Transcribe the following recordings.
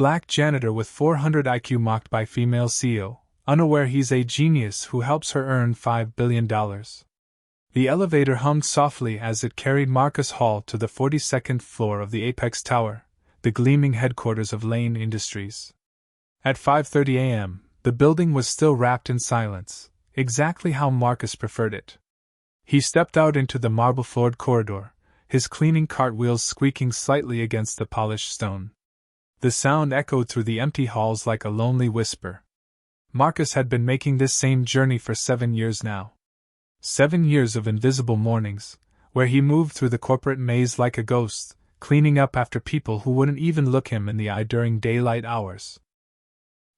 black janitor with 400 IQ mocked by female CEO, unaware he's a genius who helps her earn $5 billion. The elevator hummed softly as it carried Marcus Hall to the 42nd floor of the Apex Tower, the gleaming headquarters of Lane Industries. At 5:30 a.m., the building was still wrapped in silence, exactly how Marcus preferred it. He stepped out into the marble-floored corridor, his cleaning cart wheels squeaking slightly against the polished stone. The sound echoed through the empty halls like a lonely whisper. Marcus had been making this same journey for 7 years now. 7 years of invisible mornings, where he moved through the corporate maze like a ghost, cleaning up after people who wouldn't even look him in the eye during daylight hours.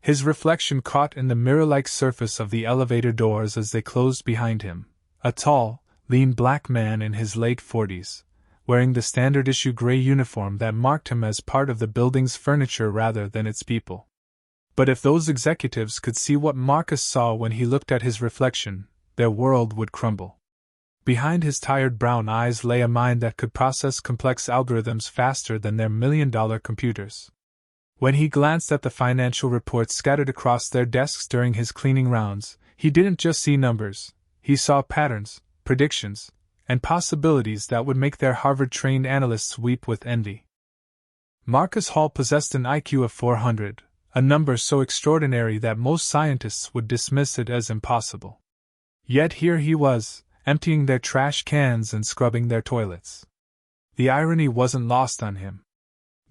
His reflection caught in the mirror-like surface of the elevator doors as they closed behind him, a tall, lean black man in his late 40s, wearing the standard-issue gray uniform that marked him as part of the building's furniture rather than its people. But if those executives could see what Marcus saw when he looked at his reflection, their world would crumble. Behind his tired brown eyes lay a mind that could process complex algorithms faster than their million-dollar computers. When he glanced at the financial reports scattered across their desks during his cleaning rounds, he didn't just see numbers, he saw patterns, predictions, and possibilities that would make their Harvard-trained analysts weep with envy. Marcus Hall possessed an IQ of 400, a number so extraordinary that most scientists would dismiss it as impossible. Yet here he was, emptying their trash cans and scrubbing their toilets. The irony wasn't lost on him.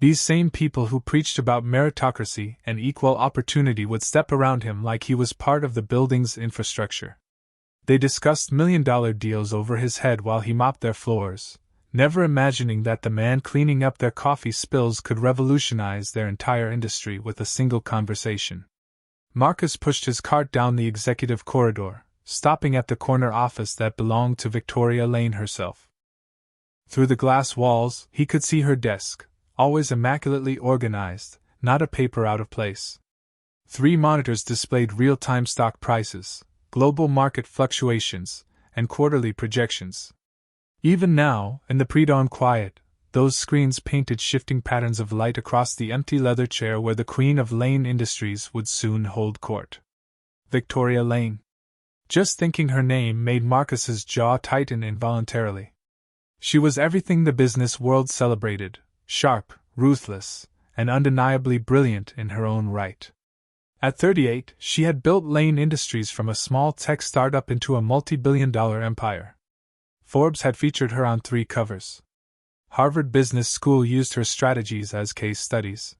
These same people who preached about meritocracy and equal opportunity would step around him like he was part of the building's infrastructure. They discussed million-dollar deals over his head while he mopped their floors, never imagining that the man cleaning up their coffee spills could revolutionize their entire industry with a single conversation. Marcus pushed his cart down the executive corridor, stopping at the corner office that belonged to Victoria Lane herself. Through the glass walls, he could see her desk, always immaculately organized, not a paper out of place. 3 monitors displayed real-time stock prices, global market fluctuations, and quarterly projections. Even now, in the pre-dawn quiet, those screens painted shifting patterns of light across the empty leather chair where the queen of Lane Industries would soon hold court. Victoria Lane. Just thinking her name made Marcus's jaw tighten involuntarily. She was everything the business world celebrated, sharp, ruthless, and undeniably brilliant in her own right. At 38, she had built Lane Industries from a small tech startup into a multi-billion-dollar empire. Forbes had featured her on 3 covers. Harvard Business School used her strategies as case studies.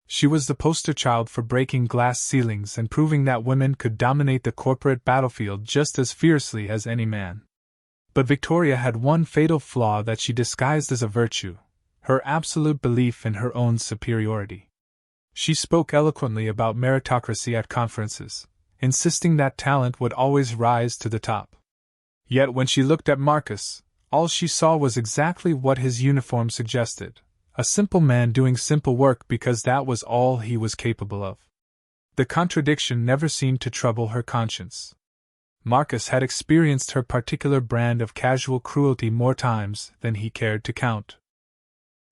She was the poster child for breaking glass ceilings and proving that women could dominate the corporate battlefield just as fiercely as any man. But Victoria had one fatal flaw that she disguised as a virtue: her absolute belief in her own superiority. She spoke eloquently about meritocracy at conferences, insisting that talent would always rise to the top. Yet when she looked at Marcus, all she saw was exactly what his uniform suggested: a simple man doing simple work because that was all he was capable of. The contradiction never seemed to trouble her conscience. Marcus had experienced her particular brand of casual cruelty more times than he cared to count.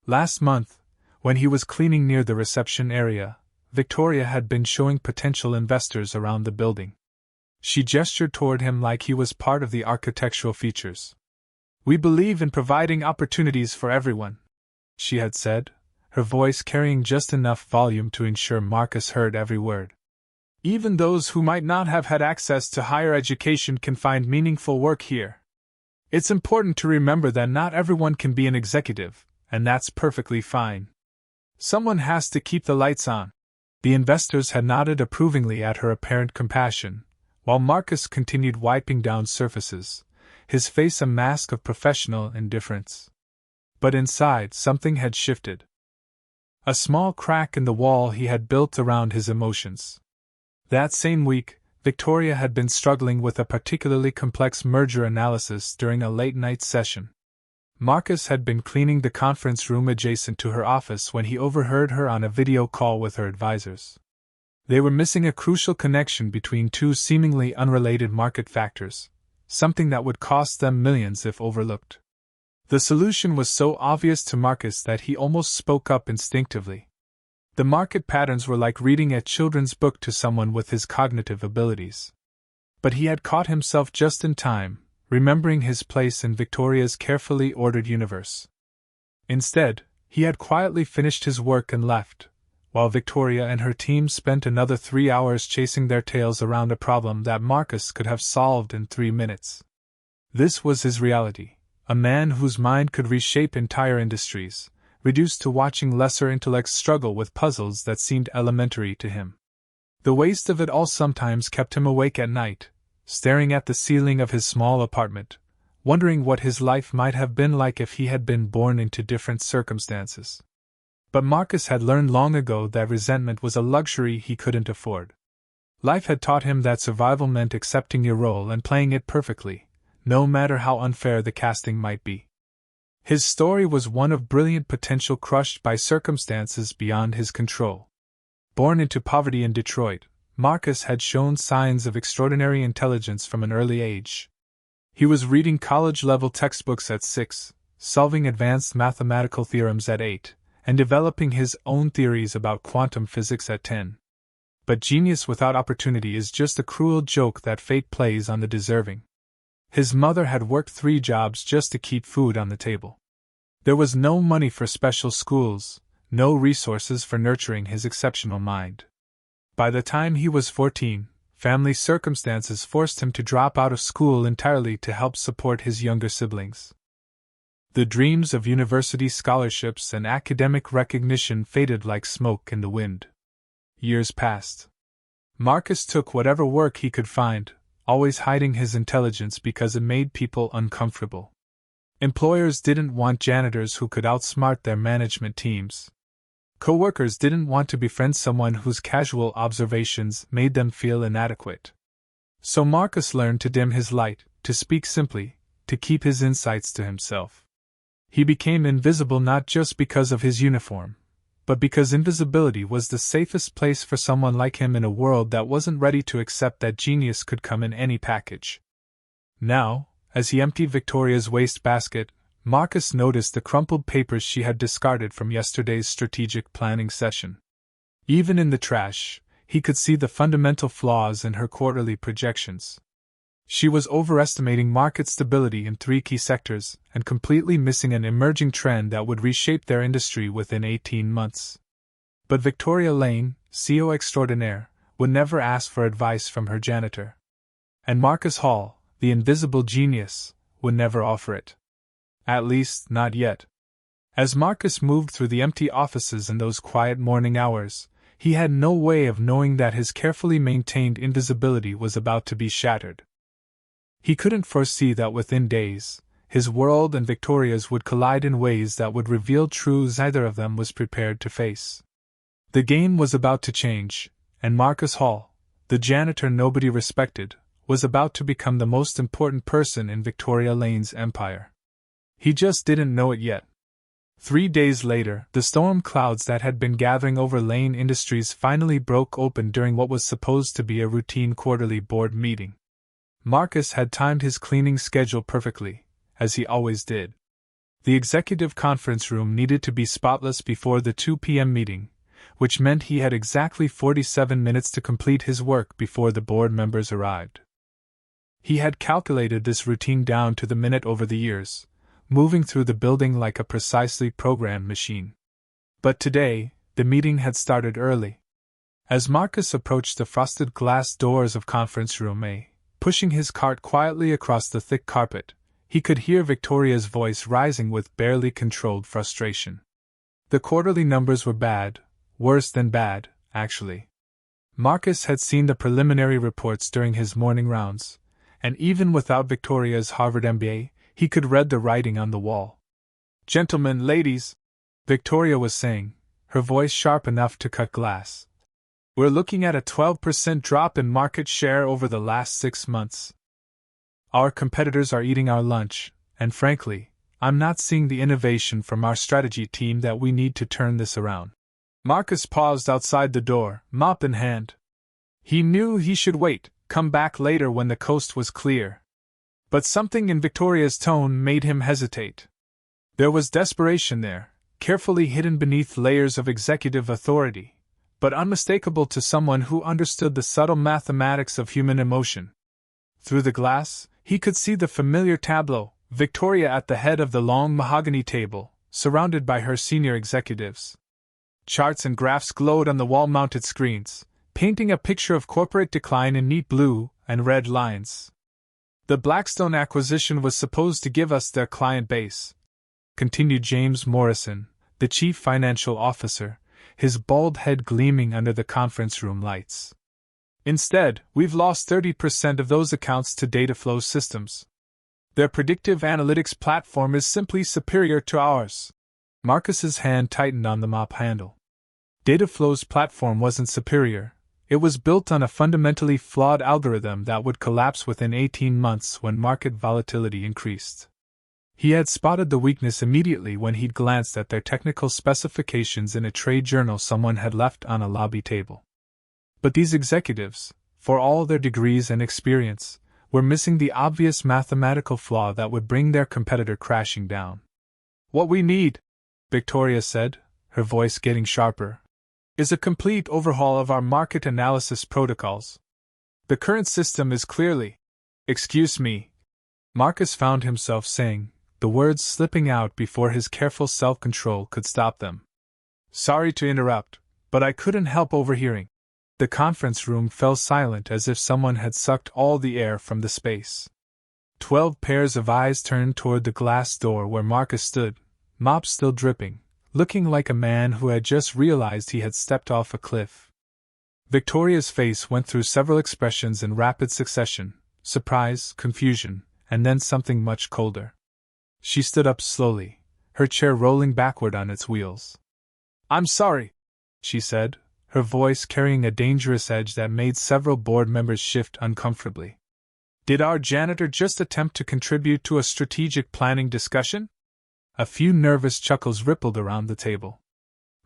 Last month, when he was cleaning near the reception area, Victoria had been showing potential investors around the building. She gestured toward him like he was part of the architectural features. "We believe in providing opportunities for everyone," she had said, her voice carrying just enough volume to ensure Marcus heard every word. "Even those who might not have had access to higher education can find meaningful work here. It's important to remember that not everyone can be an executive, and that's perfectly fine. Someone has to keep the lights on." The investors had nodded approvingly at her apparent compassion, while Marcus continued wiping down surfaces, his face a mask of professional indifference. But inside, something had shifted. A small crack in the wall he had built around his emotions. That same week, Victoria had been struggling with a particularly complex merger analysis during a late-night session. Marcus had been cleaning the conference room adjacent to her office when he overheard her on a video call with her advisors. They were missing a crucial connection between 2 seemingly unrelated market factors, something that would cost them millions if overlooked. The solution was so obvious to Marcus that he almost spoke up instinctively. The market patterns were like reading a children's book to someone with his cognitive abilities. But he had caught himself just in time, remembering his place in Victoria's carefully ordered universe. Instead, he had quietly finished his work and left, while Victoria and her team spent another 3 hours chasing their tails around a problem that Marcus could have solved in 3 minutes. This was his reality, a man whose mind could reshape entire industries, reduced to watching lesser intellects struggle with puzzles that seemed elementary to him. The waste of it all sometimes kept him awake at night, staring at the ceiling of his small apartment, wondering what his life might have been like if he had been born into different circumstances. But Marcus had learned long ago that resentment was a luxury he couldn't afford. Life had taught him that survival meant accepting your role and playing it perfectly, no matter how unfair the casting might be. His story was one of brilliant potential crushed by circumstances beyond his control. Born into poverty in Detroit, Marcus had shown signs of extraordinary intelligence from an early age. He was reading college-level textbooks at 6, solving advanced mathematical theorems at 8, and developing his own theories about quantum physics at 10. But genius without opportunity is just a cruel joke that fate plays on the deserving. His mother had worked 3 jobs just to keep food on the table. There was no money for special schools, no resources for nurturing his exceptional mind. By the time he was 14, family circumstances forced him to drop out of school entirely to help support his younger siblings. The dreams of university scholarships and academic recognition faded like smoke in the wind. Years passed. Marcus took whatever work he could find, always hiding his intelligence because it made people uncomfortable. Employers didn't want janitors who could outsmart their management teams. Co-workers didn't want to befriend someone whose casual observations made them feel inadequate. So Marcus learned to dim his light, to speak simply, to keep his insights to himself. He became invisible not just because of his uniform, but because invisibility was the safest place for someone like him in a world that wasn't ready to accept that genius could come in any package. Now, as he emptied Victoria's wastebasket, Marcus noticed the crumpled papers she had discarded from yesterday's strategic planning session. Even in the trash, he could see the fundamental flaws in her quarterly projections. She was overestimating market stability in 3 key sectors and completely missing an emerging trend that would reshape their industry within 18 months. But Victoria Lane, CEO extraordinaire, would never ask for advice from her janitor. And Marcus Hall, the invisible genius, would never offer it. At least, not yet. As Marcus moved through the empty offices in those quiet morning hours, he had no way of knowing that his carefully maintained invisibility was about to be shattered. He couldn't foresee that within days, his world and Victoria's would collide in ways that would reveal truths neither of them was prepared to face. The game was about to change, and Marcus Hall, the janitor nobody respected, was about to become the most important person in Victoria Lane's empire. He just didn't know it yet. 3 days later, the storm clouds that had been gathering over Lane Industries finally broke open during what was supposed to be a routine quarterly board meeting. Marcus had timed his cleaning schedule perfectly, as he always did. The executive conference room needed to be spotless before the 2 p.m. meeting, which meant he had exactly 47 minutes to complete his work before the board members arrived. He had calculated this routine down to the minute over the years, moving through the building like a precisely programmed machine. But today, the meeting had started early. As Marcus approached the frosted glass doors of conference room A, pushing his cart quietly across the thick carpet, he could hear Victoria's voice rising with barely controlled frustration. The quarterly numbers were bad, worse than bad, actually. Marcus had seen the preliminary reports during his morning rounds, and even without Victoria's Harvard MBA, he could read the writing on the wall. "Gentlemen, ladies," Victoria was saying, her voice sharp enough to cut glass. "We're looking at a 12% drop in market share over the last 6 months. Our competitors are eating our lunch, and frankly, I'm not seeing the innovation from our strategy team that we need to turn this around." Marcus paused outside the door, mop in hand. He knew he should wait, come back later when the coast was clear. But something in Victoria's tone made him hesitate. There was desperation there, carefully hidden beneath layers of executive authority, but unmistakable to someone who understood the subtle mathematics of human emotion. Through the glass, he could see the familiar tableau, Victoria at the head of the long mahogany table, surrounded by her senior executives. Charts and graphs glowed on the wall-mounted screens, painting a picture of corporate decline in neat blue and red lines. The Blackstone acquisition was supposed to give us their client base, continued James Morrison, the chief financial officer, his bald head gleaming under the conference room lights. Instead, we've lost 30% of those accounts to Dataflow Systems. Their predictive analytics platform is simply superior to ours. Marcus's hand tightened on the mop handle. Dataflow's platform wasn't superior. It was built on a fundamentally flawed algorithm that would collapse within 18 months when market volatility increased. He had spotted the weakness immediately when he'd glanced at their technical specifications in a trade journal someone had left on a lobby table. But these executives, for all their degrees and experience, were missing the obvious mathematical flaw that would bring their competitor crashing down. "What we need," Victoria said, her voice getting sharper, "is a complete overhaul of our market analysis protocols. The current system is clearly—" "Excuse me," Marcus found himself saying, the words slipping out before his careful self-control could stop them. "Sorry to interrupt, but I couldn't help overhearing." The conference room fell silent as if someone had sucked all the air from the space. 12 pairs of eyes turned toward the glass door where Marcus stood, mop still dripping, looking like a man who had just realized he had stepped off a cliff. Victoria's face went through several expressions in rapid succession: surprise, confusion, and then something much colder. She stood up slowly, her chair rolling backward on its wheels. "I'm sorry," she said, her voice carrying a dangerous edge that made several board members shift uncomfortably. "Did our janitor just attempt to contribute to a strategic planning discussion?" A few nervous chuckles rippled around the table.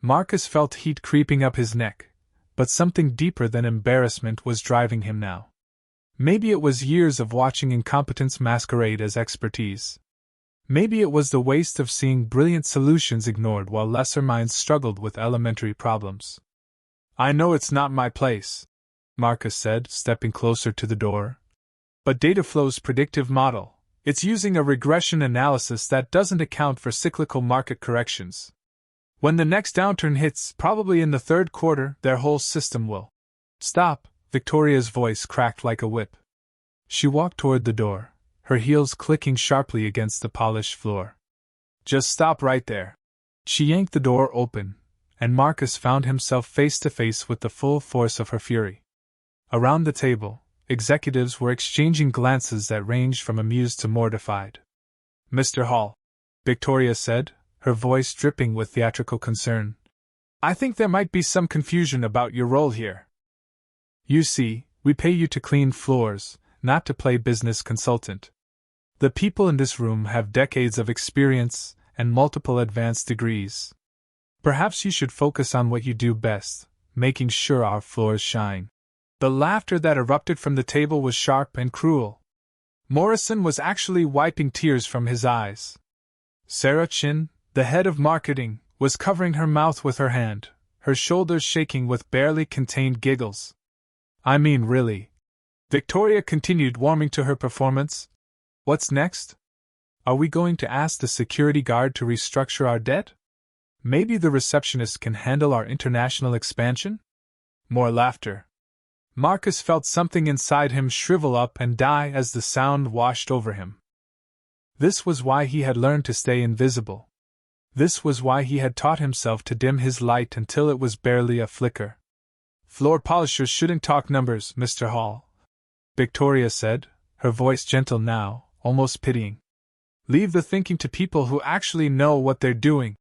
Marcus felt heat creeping up his neck, but something deeper than embarrassment was driving him now. Maybe it was years of watching incompetence masquerade as expertise. Maybe it was the waste of seeing brilliant solutions ignored while lesser minds struggled with elementary problems. "I know it's not my place," Marcus said, stepping closer to the door. "But Dataflow's predictive model, it's using a regression analysis that doesn't account for cyclical market corrections. When the next downturn hits, probably in the third quarter, their whole system will—" "Stop," Victoria's voice cracked like a whip. She walked toward the door, her heels clicking sharply against the polished floor. "Just stop right there." She yanked the door open, and Marcus found himself face to face with the full force of her fury. Around the table, executives were exchanging glances that ranged from amused to mortified. "Mr. Hall," Victoria said, her voice dripping with theatrical concern, "I think there might be some confusion about your role here. You see, we pay you to clean floors, not to play business consultant. The people in this room have decades of experience and multiple advanced degrees. Perhaps you should focus on what you do best, making sure our floors shine." The laughter that erupted from the table was sharp and cruel. Morrison was actually wiping tears from his eyes. Sarah Chin, the head of marketing, was covering her mouth with her hand, her shoulders shaking with barely contained giggles. "I mean, really," Victoria continued, warming to her performance. "What's next? Are we going to ask the security guard to restructure our debt? Maybe the receptionist can handle our international expansion?" More laughter. Marcus felt something inside him shrivel up and die as the sound washed over him. This was why he had learned to stay invisible. This was why he had taught himself to dim his light until it was barely a flicker. "Floor polishers shouldn't talk numbers, Mr. Hall," Victoria said, her voice gentle now, almost pitying. "Leave the thinking to people who actually know what they're doing."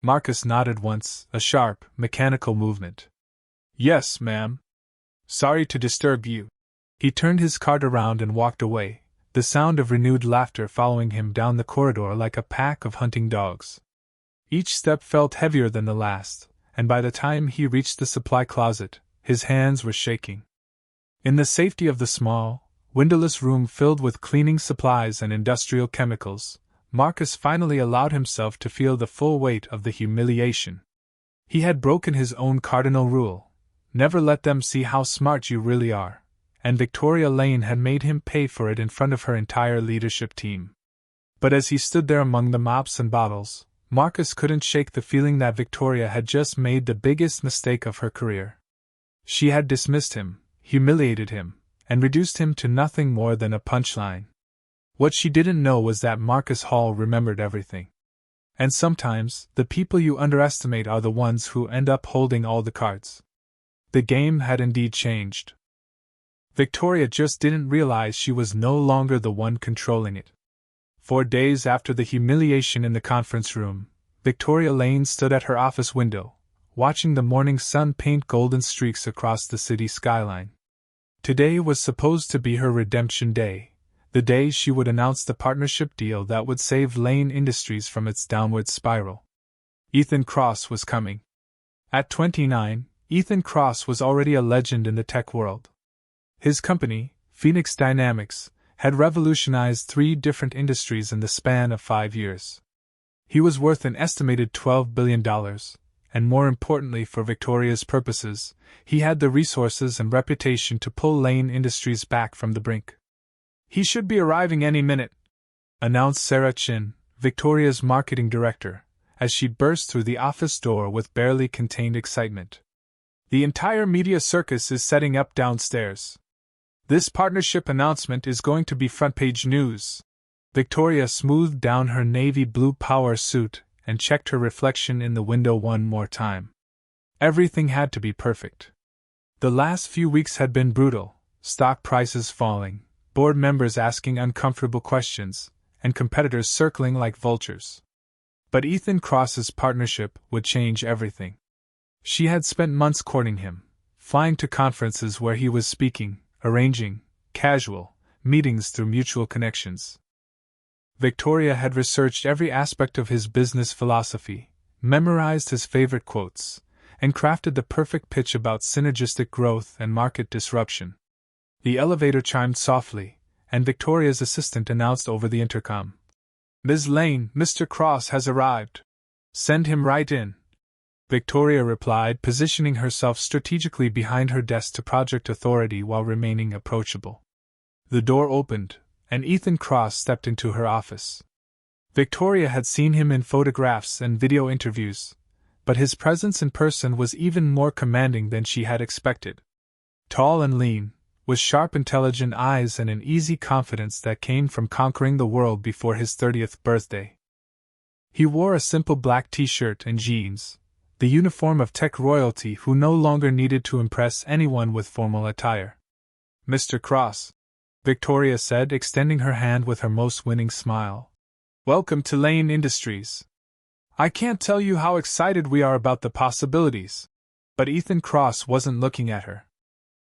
Marcus nodded once, a sharp, mechanical movement. "Yes, ma'am. Sorry to disturb you." He turned his cart around and walked away, the sound of renewed laughter following him down the corridor like a pack of hunting dogs. Each step felt heavier than the last, and by the time he reached the supply closet, his hands were shaking. In the safety of the small, windowless room filled with cleaning supplies and industrial chemicals, Marcus finally allowed himself to feel the full weight of the humiliation. He had broken his own cardinal rule: never let them see how smart you really are, and Victoria Lane had made him pay for it in front of her entire leadership team. But as he stood there among the mops and bottles, Marcus couldn't shake the feeling that Victoria had just made the biggest mistake of her career. She had dismissed him, humiliated him, and reduced him to nothing more than a punchline. What she didn't know was that Marcus Hall remembered everything. And sometimes, the people you underestimate are the ones who end up holding all the cards. The game had indeed changed. Victoria just didn't realize she was no longer the one controlling it. 4 days after the humiliation in the conference room, Victoria Lane stood at her office window, watching the morning sun paint golden streaks across the city skyline. Today was supposed to be her redemption day, the day she would announce the partnership deal that would save Lane Industries from its downward spiral. Ethan Cross was coming. At 29, Ethan Cross was already a legend in the tech world. His company, Phoenix Dynamics, had revolutionized 3 different industries in the span of 5 years. He was worth an estimated $12 billion, and more importantly for Victoria's purposes, he had the resources and reputation to pull Lane Industries back from the brink. "He should be arriving any minute," announced Sarah Chin, Victoria's marketing director, as she burst through the office door with barely contained excitement. "The entire media circus is setting up downstairs. This partnership announcement is going to be front-page news." Victoria smoothed down her navy blue power suit and checked her reflection in the window one more time. Everything had to be perfect. The last few weeks had been brutal: stock prices falling, board members asking uncomfortable questions, and competitors circling like vultures. But Ethan Cross's partnership would change everything. She had spent months courting him, flying to conferences where he was speaking, arranging casual meetings through mutual connections. Victoria had researched every aspect of his business philosophy, memorized his favorite quotes, and crafted the perfect pitch about synergistic growth and market disruption. The elevator chimed softly, and Victoria's assistant announced over the intercom, "Ms. Lane, Mr. Cross has arrived. Send him right in." Victoria replied, positioning herself strategically behind her desk to project authority while remaining approachable. The door opened, and Ethan Cross stepped into her office. Victoria had seen him in photographs and video interviews, but his presence in person was even more commanding than she had expected. Tall and lean, with sharp, intelligent eyes and an easy confidence that came from conquering the world before his 30th birthday. He wore a simple black t-shirt and jeans, the uniform of tech royalty who no longer needed to impress anyone with formal attire. "Mr. Cross," Victoria said, extending her hand with her most winning smile. "Welcome to Lane Industries. I can't tell you how excited we are about the possibilities." But Ethan Cross wasn't looking at her.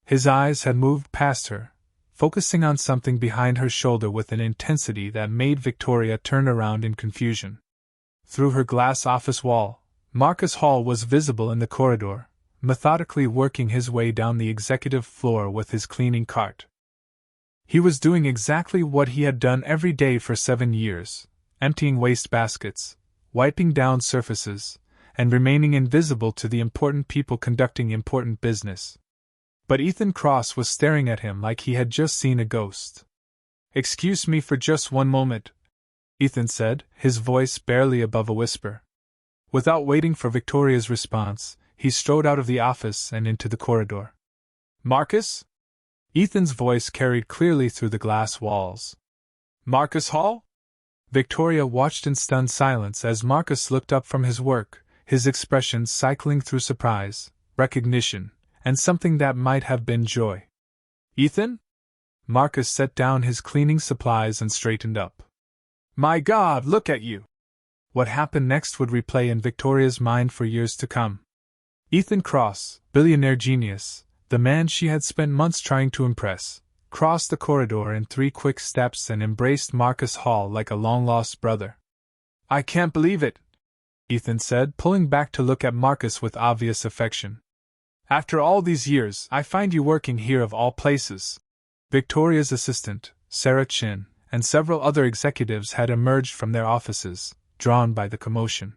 His eyes had moved past her, focusing on something behind her shoulder with an intensity that made Victoria turn around in confusion. Through her glass office wall, Marcus Hall was visible in the corridor, methodically working his way down the executive floor with his cleaning cart. He was doing exactly what he had done every day for 7 years, emptying waste baskets, wiping down surfaces, and remaining invisible to the important people conducting important business. But Ethan Cross was staring at him like he had just seen a ghost. "Excuse me for just one moment," Ethan said, his voice barely above a whisper. Without waiting for Victoria's response, he strode out of the office and into the corridor. "Marcus?" Ethan's voice carried clearly through the glass walls. "Marcus Hall?" Victoria watched in stunned silence as Marcus looked up from his work, his expression cycling through surprise, recognition, and something that might have been joy. "Ethan?" Marcus set down his cleaning supplies and straightened up. "My God, look at you!" What happened next would replay in Victoria's mind for years to come. Ethan Cross, billionaire genius, the man she had spent months trying to impress, crossed the corridor in 3 quick steps and embraced Marcus Hall like a long-lost brother. "I can't believe it," Ethan said, pulling back to look at Marcus with obvious affection. "After all these years, I find you working here of all places." Victoria's assistant, Sarah Chin, and several other executives had emerged from their offices, drawn by the commotion.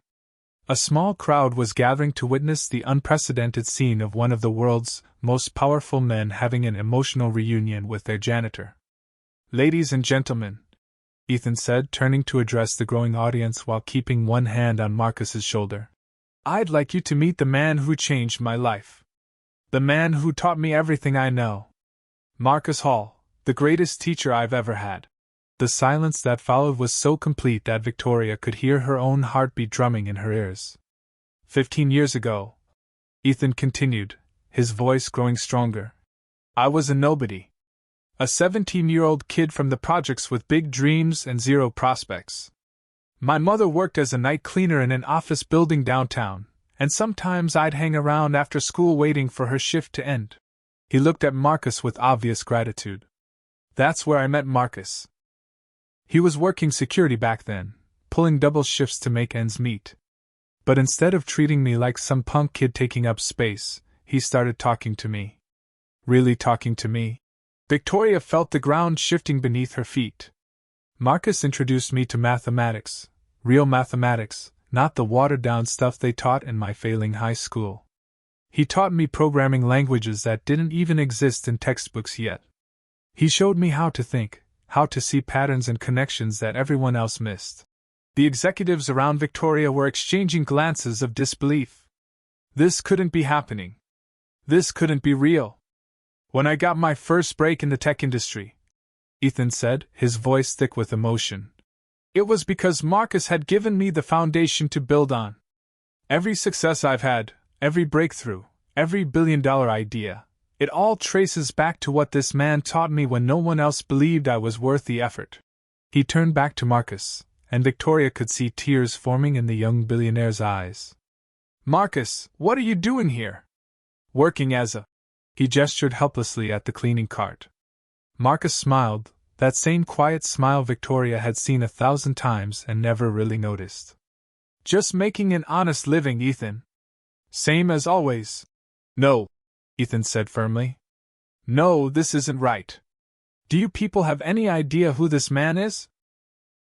A small crowd was gathering to witness the unprecedented scene of one of the world's most powerful men having an emotional reunion with their janitor. "Ladies and gentlemen," Ethan said, turning to address the growing audience while keeping one hand on Marcus's shoulder. "I'd like you to meet the man who changed my life. The man who taught me everything I know. Marcus Hall, the greatest teacher I've ever had." The silence that followed was so complete that Victoria could hear her own heartbeat drumming in her ears. 15 years ago, Ethan continued, his voice growing stronger, I was a nobody. A 17-year-old kid from the projects with big dreams and zero prospects. My mother worked as a night cleaner in an office building downtown, and sometimes I'd hang around after school waiting for her shift to end. He looked at Marcus with obvious gratitude. That's where I met Marcus. He was working security back then, pulling double shifts to make ends meet. But instead of treating me like some punk kid taking up space, he started talking to me. Really talking to me? Victoria felt the ground shifting beneath her feet. Marcus introduced me to mathematics, real mathematics, not the watered-down stuff they taught in my failing high school. He taught me programming languages that didn't even exist in textbooks yet. He showed me how to think, how to see patterns and connections that everyone else missed. The executives around Victoria were exchanging glances of disbelief. This couldn't be happening. This couldn't be real. When I got my first break in the tech industry, Ethan said, his voice thick with emotion, it was because Marcus had given me the foundation to build on. Every success I've had, every breakthrough, every billion-dollar idea, it all traces back to what this man taught me when no one else believed I was worth the effort. He turned back to Marcus, and Victoria could see tears forming in the young billionaire's eyes. Marcus, what are you doing here? Working as a... He gestured helplessly at the cleaning cart. Marcus smiled, that same quiet smile Victoria had seen 1,000 times and never really noticed. Just making an honest living, Ethan. Same as always. No, Ethan said firmly. No, this isn't right. Do you people have any idea who this man is?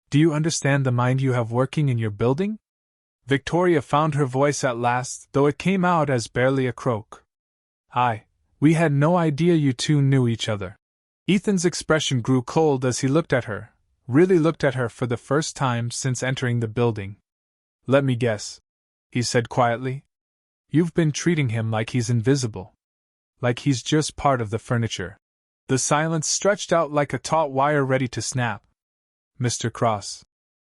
Do you understand the mind you have working in your building? Victoria found her voice at last, though it came out as barely a croak. We had no idea you two knew each other. Ethan's expression grew cold as he looked at her, really looked at her for the first time since entering the building. Let me guess, he said quietly. You've been treating him like he's invisible. Like he's just part of the furniture. The silence stretched out like a taut wire ready to snap. Mr. Cross.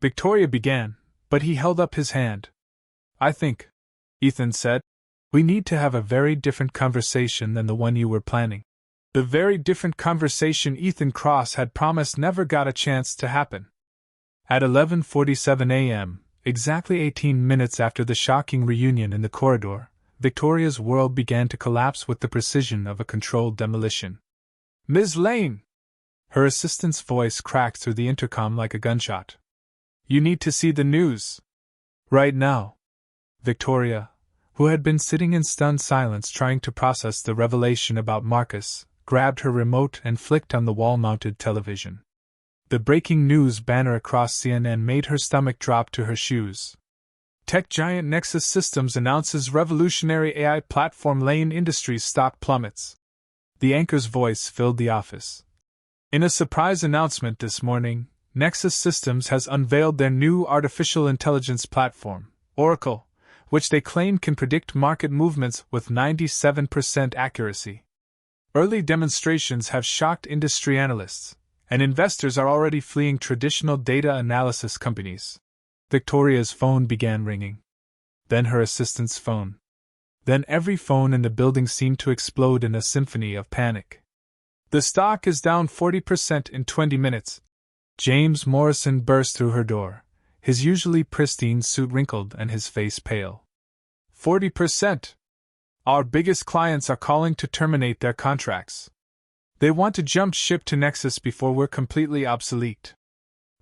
Victoria began, but he held up his hand. I think, Ethan said, we need to have a very different conversation than the one you were planning. The very different conversation Ethan Cross had promised never got a chance to happen. At 11:47 a.m., exactly 18 minutes after the shocking reunion in the corridor, Victoria's world began to collapse with the precision of a controlled demolition. Ms. Lane! Her assistant's voice cracked through the intercom like a gunshot. You need to see the news. Right now. Victoria, who had been sitting in stunned silence trying to process the revelation about Marcus, grabbed her remote and flicked on the wall-mounted television. The breaking news banner across CNN made her stomach drop to her shoes. Tech giant Nexus Systems announces revolutionary AI platform Lane Industries stock plummets. The anchor's voice filled the office. In a surprise announcement this morning, Nexus Systems has unveiled their new artificial intelligence platform, Oracle, which they claim can predict market movements with 97% accuracy. Early demonstrations have shocked industry analysts, and investors are already fleeing traditional data analysis companies. Victoria's phone began ringing. Then her assistant's phone. Then every phone in the building seemed to explode in a symphony of panic. The stock is down 40% in 20 minutes. James Morrison burst through her door, his usually pristine suit wrinkled and his face pale. 40%! Our biggest clients are calling to terminate their contracts. They want to jump ship to Nexus before we're completely obsolete.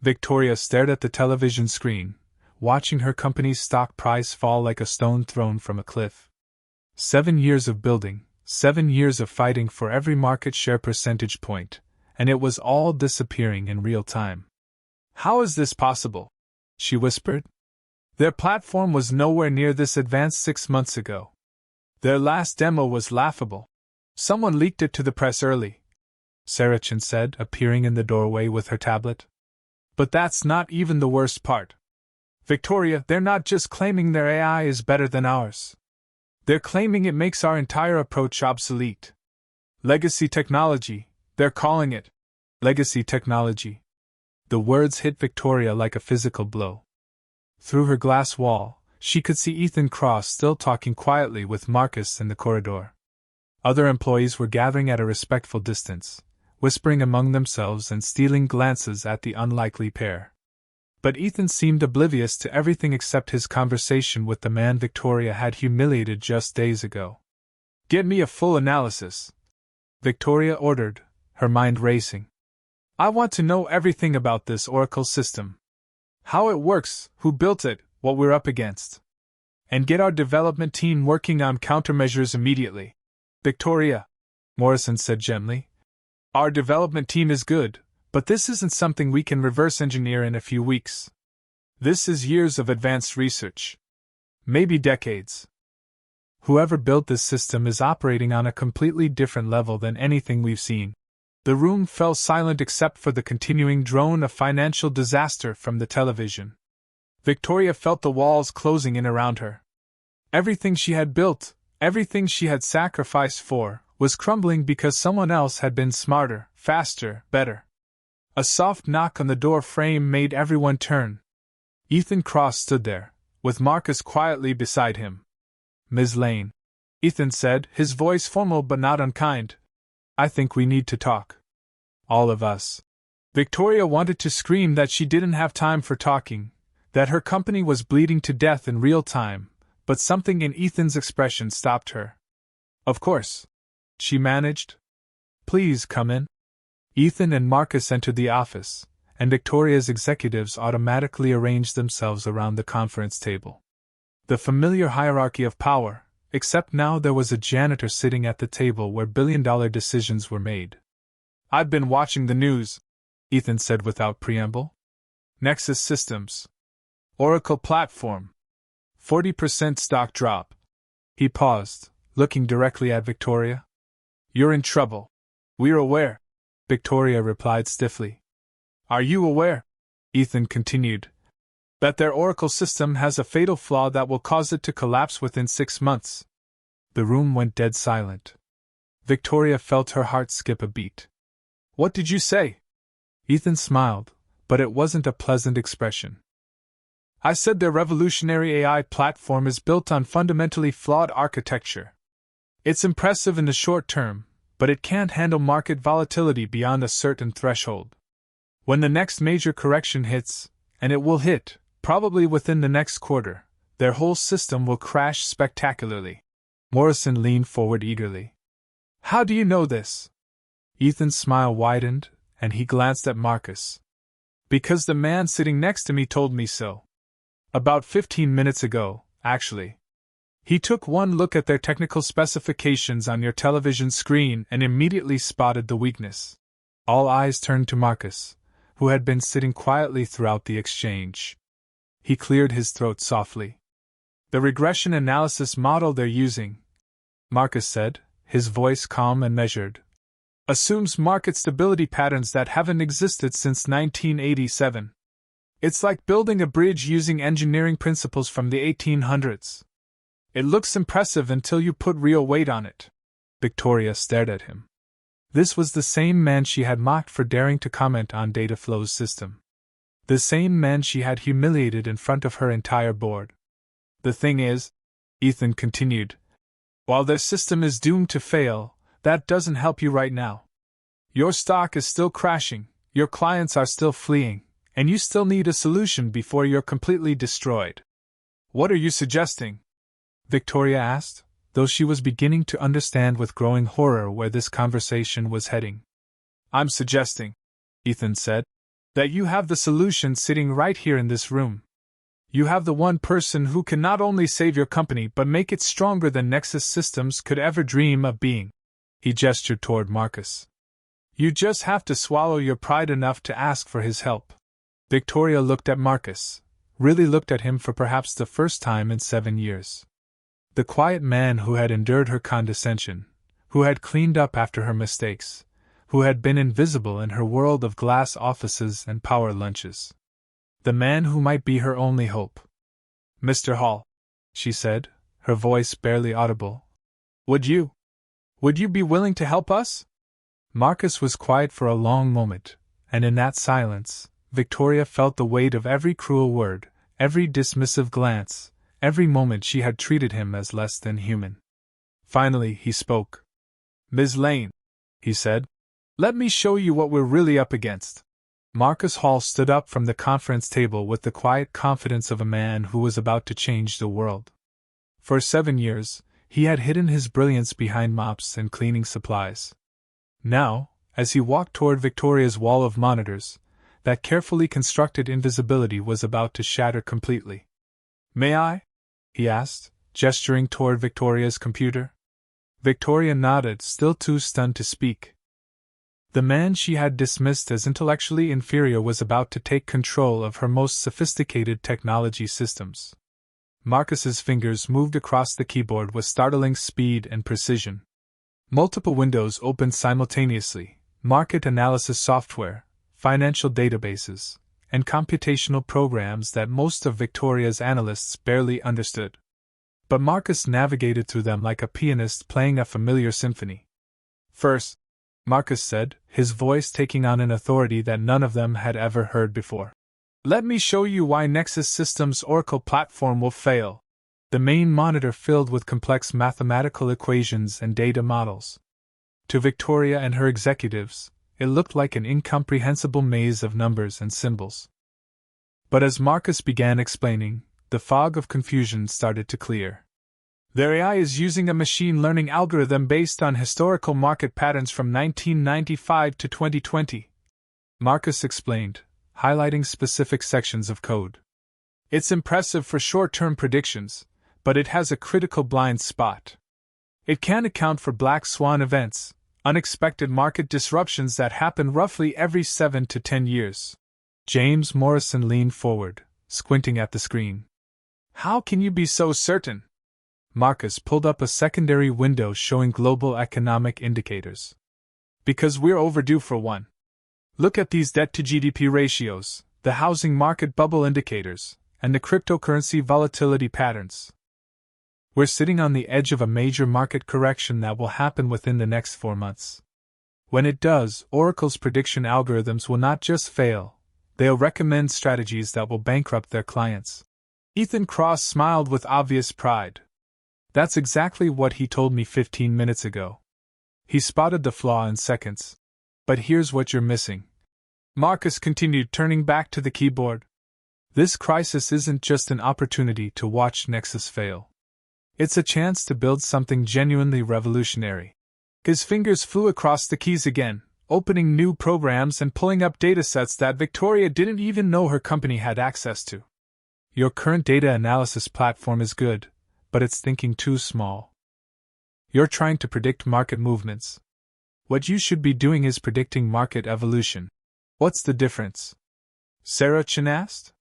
Victoria stared at the television screen, watching her company's stock price fall like a stone thrown from a cliff. 7 years of building, 7 years of fighting for every market share percentage point, and it was all disappearing in real time. "How is this possible?" she whispered. "Their platform was nowhere near this advanced 6 months ago. Their last demo was laughable. Someone leaked it to the press early," Saracen said, appearing in the doorway with her tablet. "But that's not even the worst part. Victoria, they're not just claiming their AI is better than ours. They're claiming it makes our entire approach obsolete. Legacy technology, they're calling it. Legacy technology." The words hit Victoria like a physical blow. Through her glass wall, she could see Ethan Cross still talking quietly with Marcus in the corridor. Other employees were gathering at a respectful distance, whispering among themselves and stealing glances at the unlikely pair. But Ethan seemed oblivious to everything except his conversation with the man Victoria had humiliated just days ago. "Get me a full analysis," Victoria ordered, her mind racing. "I want to know everything about this Oracle system. How it works, who built it, what we're up against. And get our development team working on countermeasures immediately." "Victoria," Morrison said gently, "our development team is good, but this isn't something we can reverse engineer in a few weeks. This is years of advanced research. Maybe decades. Whoever built this system is operating on a completely different level than anything we've seen." The room fell silent except for the continuing drone of financial disaster from the television. Victoria felt the walls closing in around her. Everything she had built, everything she had sacrificed for, was crumbling because someone else had been smarter, faster, better. A soft knock on the door frame made everyone turn. Ethan Cross stood there, with Marcus quietly beside him. "Ms. Lane," Ethan said, his voice formal but not unkind, "I think we need to talk. All of us." Victoria wanted to scream that she didn't have time for talking, that her company was bleeding to death in real time, but something in Ethan's expression stopped her. "Of course," she managed. "Please come in." Ethan and Marcus entered the office, and Victoria's executives automatically arranged themselves around the conference table. The familiar hierarchy of power, except now there was a janitor sitting at the table where billion-dollar decisions were made. "I've been watching the news," Ethan said without preamble. "Nexus Systems. Oracle platform. 40% stock drop." He paused, looking directly at Victoria. "You're in trouble." "We're aware," Victoria replied stiffly. "Are you aware," Ethan continued, "that their Oracle system has a fatal flaw that will cause it to collapse within 6 months?" The room went dead silent. Victoria felt her heart skip a beat. "What did you say?" Ethan smiled, but it wasn't a pleasant expression. "I said their revolutionary AI platform is built on fundamentally flawed architecture. It's impressive in the short term, but it can't handle market volatility beyond a certain threshold. When the next major correction hits, and it will hit, probably within the next quarter, their whole system will crash spectacularly." Morrison leaned forward eagerly. "How do you know this?" Ethan's smile widened, and he glanced at Marcus. "Because the man sitting next to me told me so. About 15 minutes ago, actually. He took one look at their technical specifications on your television screen and immediately spotted the weakness." All eyes turned to Marcus, who had been sitting quietly throughout the exchange. He cleared his throat softly. "The regression analysis model they're using," Marcus said, his voice calm and measured, "assumes market stability patterns that haven't existed since 1987. It's like building a bridge using engineering principles from the 1800s. It looks impressive until you put real weight on it." Victoria stared at him. This was the same man she had mocked for daring to comment on Dataflow's system. The same man she had humiliated in front of her entire board. "The thing is," Ethan continued, "while their system is doomed to fail, that doesn't help you right now. Your stock is still crashing, your clients are still fleeing, and you still need a solution before you're completely destroyed." "What are you suggesting?" Victoria asked, though she was beginning to understand with growing horror where this conversation was heading. "I'm suggesting," Ethan said, "that you have the solution sitting right here in this room. You have the one person who can not only save your company but make it stronger than Nexus Systems could ever dream of being." He gestured toward Marcus. You just have to swallow your pride enough to ask for his help. Victoria looked at Marcus, really looked at him for perhaps the first time in 7 years. The quiet man who had endured her condescension, who had cleaned up after her mistakes, who had been invisible in her world of glass offices and power lunches. The man who might be her only hope. Mr. Hall, she said, her voice barely audible. Would you be willing to help us? Marcus was quiet for a long moment, and in that silence, Victoria felt the weight of every cruel word, every dismissive glance, every moment she had treated him as less than human. Finally, he spoke. Ms. Lane, he said, let me show you what we're really up against. Marcus Hall stood up from the conference table with the quiet confidence of a man who was about to change the world. For 7 years, he had hidden his brilliance behind mops and cleaning supplies. Now, as he walked toward Victoria's wall of monitors, that carefully constructed invisibility was about to shatter completely. May I? He asked, gesturing toward Victoria's computer. Victoria nodded, still too stunned to speak. The man she had dismissed as intellectually inferior was about to take control of her most sophisticated technology systems. Marcus's fingers moved across the keyboard with startling speed and precision. Multiple windows opened simultaneously: market analysis software, financial databases, and computational programs that most of Victoria's analysts barely understood. But Marcus navigated through them like a pianist playing a familiar symphony. First, Marcus said, his voice taking on an authority that none of them had ever heard before. Let me show you why Nexus Systems' Oracle platform will fail. The main monitor filled with complex mathematical equations and data models. To Victoria and her executives, it looked like an incomprehensible maze of numbers and symbols. But as Marcus began explaining, the fog of confusion started to clear. Their AI is using a machine learning algorithm based on historical market patterns from 1995 to 2020. Marcus explained, highlighting specific sections of code. It's impressive for short-term predictions, but it has a critical blind spot. It can't account for black swan events, unexpected market disruptions that happen roughly every 7 to 10 years. James Morrison leaned forward, squinting at the screen. How can you be so certain? Marcus pulled up a secondary window showing global economic indicators. Because we're overdue for one. Look at these debt-to-GDP ratios, the housing market bubble indicators, and the cryptocurrency volatility patterns. We're sitting on the edge of a major market correction that will happen within the next 4 months. When it does, Oracle's prediction algorithms will not just fail, they'll recommend strategies that will bankrupt their clients. Ethan Cross smiled with obvious pride. That's exactly what he told me 15 minutes ago. He spotted the flaw in seconds. But here's what you're missing. Marcus continued, turning back to the keyboard. This crisis isn't just an opportunity to watch Nexus fail. It's a chance to build something genuinely revolutionary. His fingers flew across the keys again, opening new programs and pulling up datasets that Victoria didn't even know her company had access to. Your current data analysis platform is good, but it's thinking too small. You're trying to predict market movements. What you should be doing is predicting market evolution. What's the difference? Sarah Chen asked.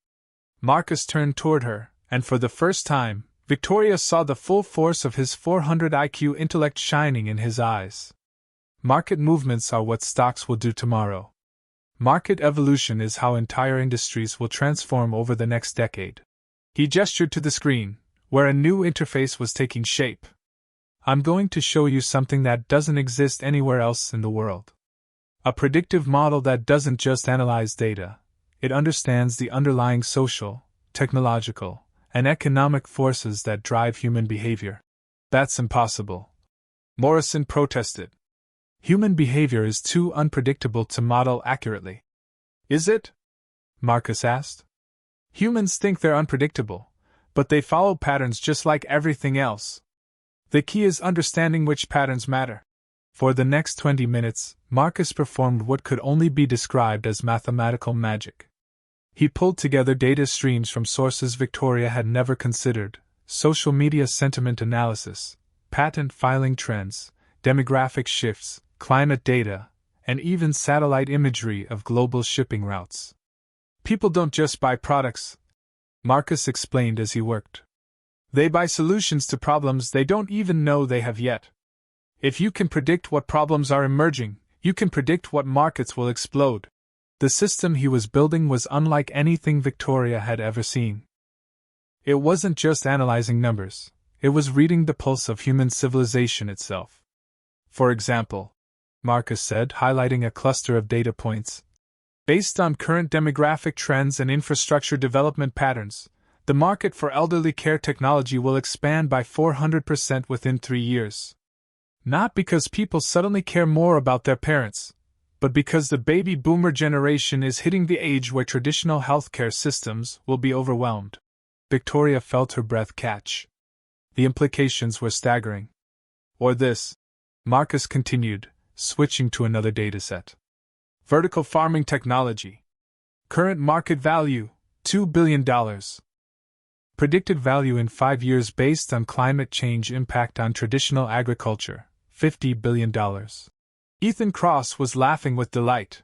Marcus turned toward her, and for the first time, Victoria saw the full force of his 400 IQ intellect shining in his eyes. Market movements are what stocks will do tomorrow. Market evolution is how entire industries will transform over the next decade. He gestured to the screen, where a new interface was taking shape. I'm going to show you something that doesn't exist anywhere else in the world. A predictive model that doesn't just analyze data, it understands the underlying social, technological, and economic forces that drive human behavior. That's impossible. Morrison protested. Human behavior is too unpredictable to model accurately. Is it? Marcus asked. Humans think they're unpredictable, but they follow patterns just like everything else. The key is understanding which patterns matter. For the next 20 minutes, Marcus performed what could only be described as mathematical magic. He pulled together data streams from sources Victoria had never considered: social media sentiment analysis, patent filing trends, demographic shifts, climate data, and even satellite imagery of global shipping routes. People don't just buy products, Marcus explained as he worked. They buy solutions to problems they don't even know they have yet. If you can predict what problems are emerging, you can predict what markets will explode. The system he was building was unlike anything Victoria had ever seen. It wasn't just analyzing numbers, it was reading the pulse of human civilization itself. For example, Marcus said, highlighting a cluster of data points. Based on current demographic trends and infrastructure development patterns, the market for elderly care technology will expand by 400% within 3 years. Not because people suddenly care more about their parents, but because the baby boomer generation is hitting the age where traditional healthcare systems will be overwhelmed. Victoria felt her breath catch. The implications were staggering. Or this, Marcus continued, switching to another dataset. Vertical farming technology. Current market value, $2 billion. Predicted value in 5 years based on climate change impact on traditional agriculture, $50 billion. Ethan Cross was laughing with delight.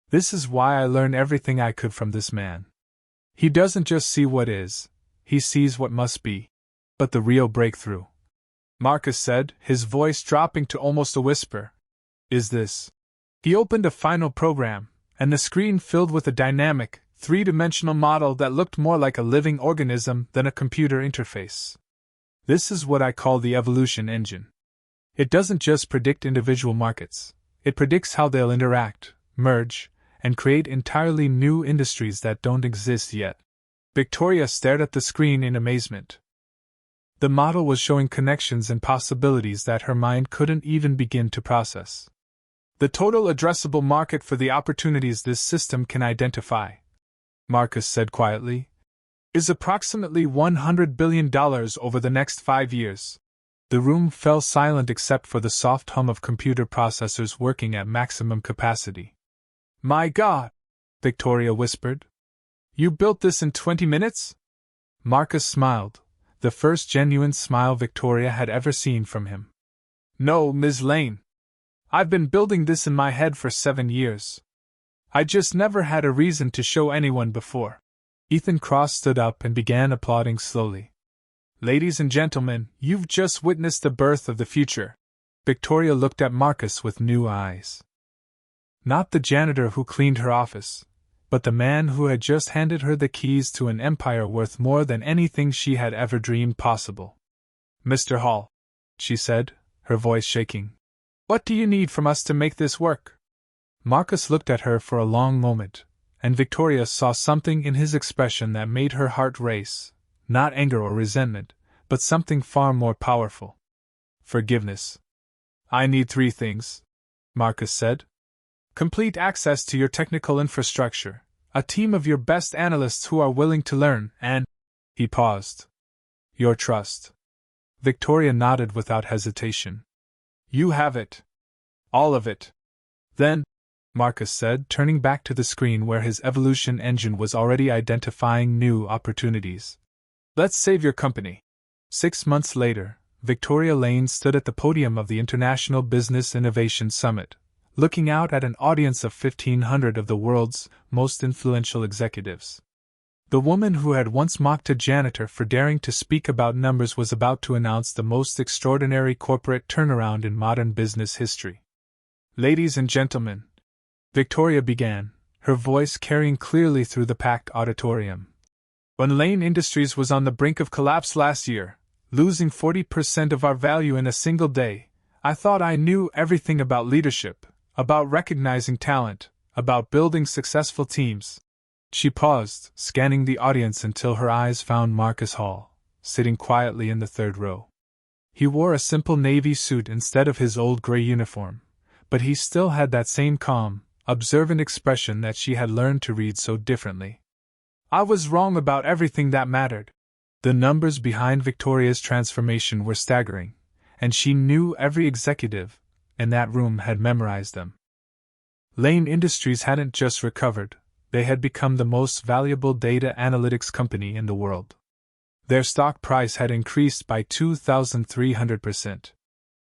This is why I learned everything I could from this man. He doesn't just see what is, he sees what must be. But the real breakthrough, Marcus said, his voice dropping to almost a whisper, is this. He opened a final program, and the screen filled with a dynamic, three-dimensional model that looked more like a living organism than a computer interface. This is what I call the evolution engine. It doesn't just predict individual markets, it predicts how they'll interact, merge, and create entirely new industries that don't exist yet. Victoria stared at the screen in amazement. The model was showing connections and possibilities that her mind couldn't even begin to process. The total addressable market for the opportunities this system can identify, Marcus said quietly, is approximately $100 billion over the next 5 years. The room fell silent except for the soft hum of computer processors working at maximum capacity. My God, Victoria whispered. You built this in 20 minutes? Marcus smiled, the first genuine smile Victoria had ever seen from him. No, Ms. Lane. I've been building this in my head for 7 years. I just never had a reason to show anyone before. Ethan Cross stood up and began applauding slowly. Ladies and gentlemen, you've just witnessed the birth of the future. Victoria looked at Marcus with new eyes. Not the janitor who cleaned her office, but the man who had just handed her the keys to an empire worth more than anything she had ever dreamed possible. Mr. Hall, she said, her voice shaking. What do you need from us to make this work? Marcus looked at her for a long moment, and Victoria saw something in his expression that made her heart race, not anger or resentment, but something far more powerful. Forgiveness. I need 3 things, Marcus said. Complete access to your technical infrastructure, a team of your best analysts who are willing to learn, and, he paused, your trust. Victoria nodded without hesitation. You have it. All of it. Then, Marcus said, turning back to the screen where his evolution engine was already identifying new opportunities. Let's save your company. 6 months later, Victoria Lane stood at the podium of the International Business Innovation Summit, looking out at an audience of 1,500 of the world's most influential executives. The woman who had once mocked a janitor for daring to speak about numbers was about to announce the most extraordinary corporate turnaround in modern business history. Ladies and gentlemen, Victoria began, her voice carrying clearly through the packed auditorium. When Lane Industries was on the brink of collapse last year, losing 40% of our value in a single day, I thought I knew everything about leadership, about recognizing talent, about building successful teams. She paused, scanning the audience until her eyes found Marcus Hall, sitting quietly in the 3rd row. He wore a simple navy suit instead of his old gray uniform, but he still had that same calm, observant expression that she had learned to read so differently. I was wrong about everything that mattered. The numbers behind Victoria's transformation were staggering, and she knew every executive in that room had memorized them. Lane Industries hadn't just recovered, they had become the most valuable data analytics company in the world. Their stock price had increased by 2,300%.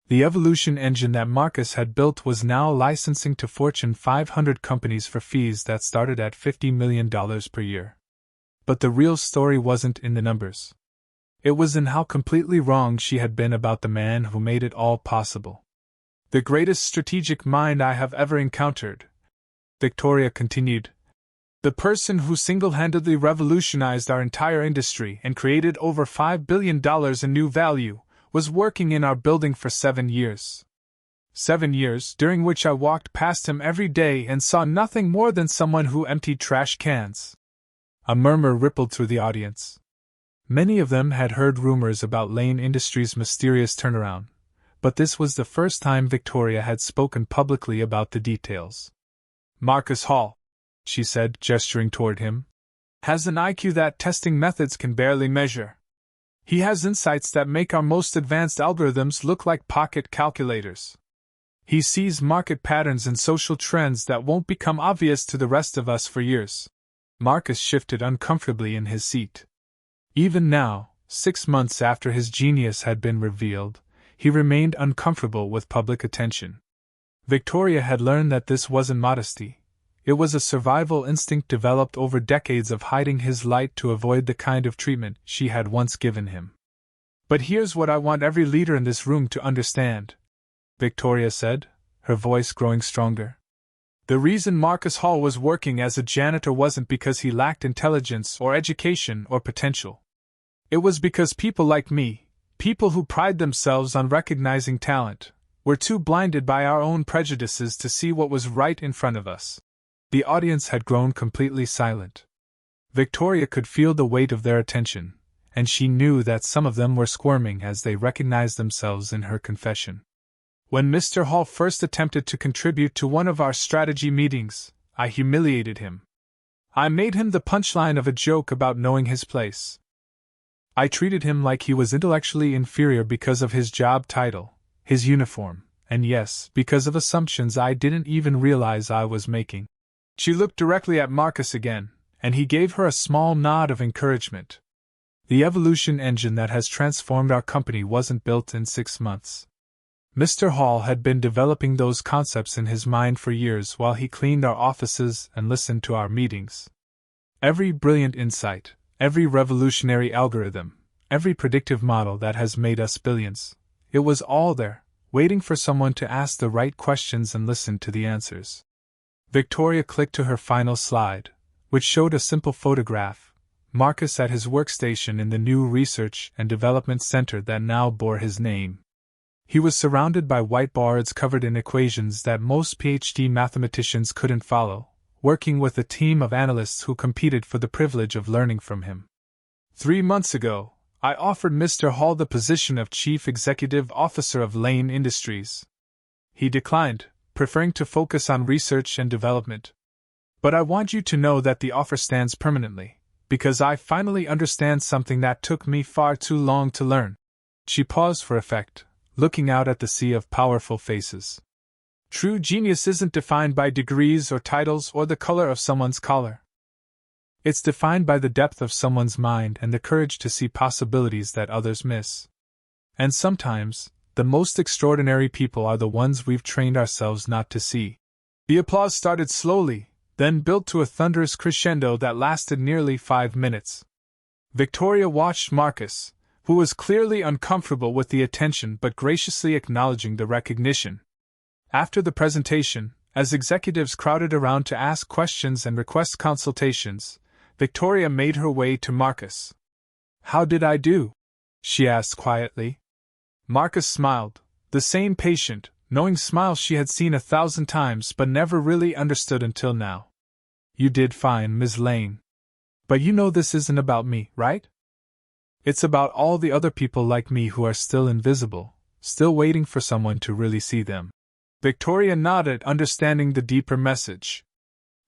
The evolution engine that Marcus had built was now licensing to Fortune 500 companies for fees that started at $50 million per year. But the real story wasn't in the numbers. It was in how completely wrong she had been about the man who made it all possible. "The greatest strategic mind I have ever encountered," Victoria continued. "The person who single-handedly revolutionized our entire industry and created over $5 billion in new value, was working in our building for 7 years. 7 years during which I walked past him every day and saw nothing more than someone who emptied trash cans." A murmur rippled through the audience. Many of them had heard rumors about Lane Industries' mysterious turnaround, but this was the first time Victoria had spoken publicly about the details. "Marcus Hall," she said, gesturing toward him, "has an IQ that testing methods can barely measure. He has insights that make our most advanced algorithms look like pocket calculators. He sees market patterns and social trends that won't become obvious to the rest of us for years." Marcus shifted uncomfortably in his seat. Even now, 6 months after his genius had been revealed, he remained uncomfortable with public attention. Victoria had learned that this wasn't modesty. It was a survival instinct developed over decades of hiding his light to avoid the kind of treatment she had once given him. "But here's what I want every leader in this room to understand," Victoria said, her voice growing stronger. "The reason Marcus Hall was working as a janitor wasn't because he lacked intelligence or education or potential. It was because people like me, people who pride themselves on recognizing talent, were too blinded by our own prejudices to see what was right in front of us." The audience had grown completely silent. Victoria could feel the weight of their attention, and she knew that some of them were squirming as they recognized themselves in her confession. "When Mr. Hall first attempted to contribute to one of our strategy meetings, I humiliated him. I made him the punchline of a joke about knowing his place. I treated him like he was intellectually inferior because of his job title, his uniform, and yes, because of assumptions I didn't even realize I was making." She looked directly at Marcus again, and he gave her a small nod of encouragement. "The evolution engine that has transformed our company wasn't built in 6 months. Mr. Hall had been developing those concepts in his mind for years while he cleaned our offices and listened to our meetings. Every brilliant insight, every revolutionary algorithm, every predictive model that has made us billions, it was all there, waiting for someone to ask the right questions and listen to the answers." Victoria clicked to her final slide, which showed a simple photograph, Marcus at his workstation in the new Research and Development Center that now bore his name. He was surrounded by whiteboards covered in equations that most PhD mathematicians couldn't follow, working with a team of analysts who competed for the privilege of learning from him. "3 months ago, I offered Mr. Hall the position of Chief Executive Officer of Lane Industries. He declined, preferring to focus on research and development. But I want you to know that the offer stands permanently, because I finally understand something that took me far too long to learn." She paused for effect, looking out at the sea of powerful faces. "True genius isn't defined by degrees or titles or the color of someone's collar. It's defined by the depth of someone's mind and the courage to see possibilities that others miss. And sometimes, the most extraordinary people are the ones we've trained ourselves not to see." The applause started slowly, then built to a thunderous crescendo that lasted nearly 5 minutes. Victoria watched Marcus, who was clearly uncomfortable with the attention but graciously acknowledging the recognition. After the presentation, as executives crowded around to ask questions and request consultations, Victoria made her way to Marcus. "How did I do?" she asked quietly. Marcus smiled, the same patient, knowing smile she had seen 1,000 times but never really understood until now. "You did fine, Ms. Lane. But you know this isn't about me, right? It's about all the other people like me who are still invisible, still waiting for someone to really see them." Victoria nodded, understanding the deeper message.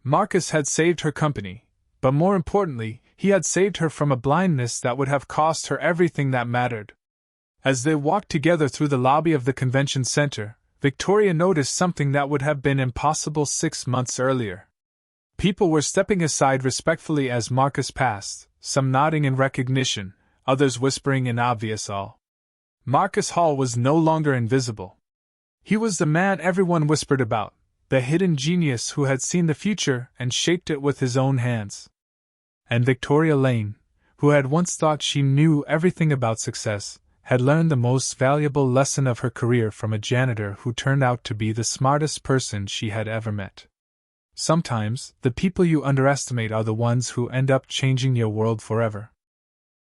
Marcus had saved her company, but more importantly, he had saved her from a blindness that would have cost her everything that mattered. As they walked together through the lobby of the convention center, Victoria noticed something that would have been impossible 6 months earlier. People were stepping aside respectfully as Marcus passed, some nodding in recognition, others whispering in obvious awe. Marcus Hall was no longer invisible. He was the man everyone whispered about, the hidden genius who had seen the future and shaped it with his own hands. And Victoria Lane, who had once thought she knew everything about success, had learned the most valuable lesson of her career from a janitor who turned out to be the smartest person she had ever met. Sometimes, the people you underestimate are the ones who end up changing your world forever.